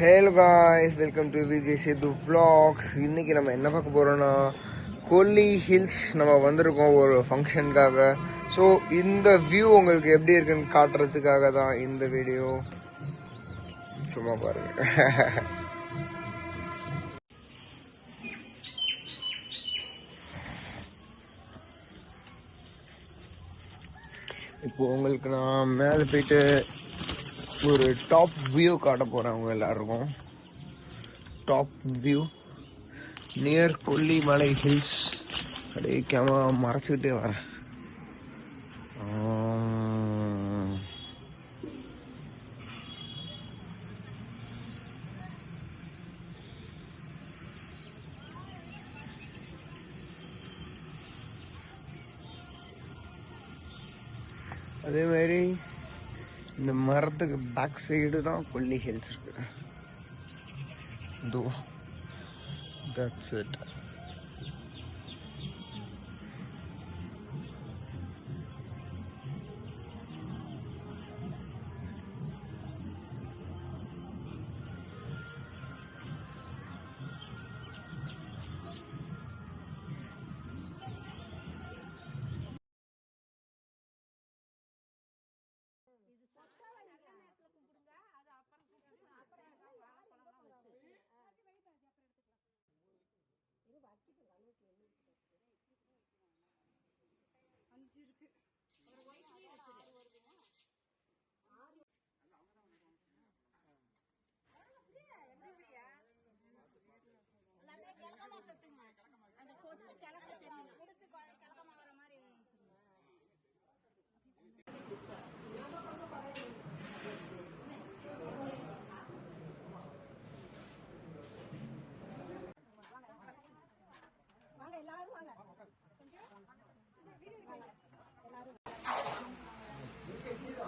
Hello guys, welcome to Vijay Sethu vlogs. இன்னைக்கு நம்ம என்ன பார்க்க போகிறோன்னா, கொல்லி ஹில்ஸ் நம்ம வந்திருக்கோம் ஒரு ஃபங்க்ஷனுக்காக. ஸோ இந்த வியூ உங்களுக்கு எப்படி இருக்குன்னு காட்டுறதுக்காக தான் இந்த வீடியோ. சும்மா பாருங்க. இப்போ உங்களுக்கு நான் மேலே போயிட்டு ஒரு டாப் வியூ காட்ட போகிறேன் அவங்க எல்லாருக்கும். Top view near Kollimalai hills. அப்படியே கேமரா மறைச்சிக்கிட்டே வரேன். அதே மாதிரி இந்த மரத்துக்கு பேக் சைடு தான் கொல்லி ஹில்ஸ் இருக்கு. That's it.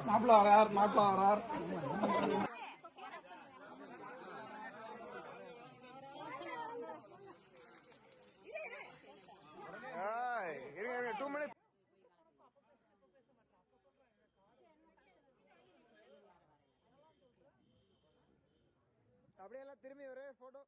மாப்பிள்ள வரார். அப்படியே எல்லாம் திரும்பி ஒரே போட்டோ.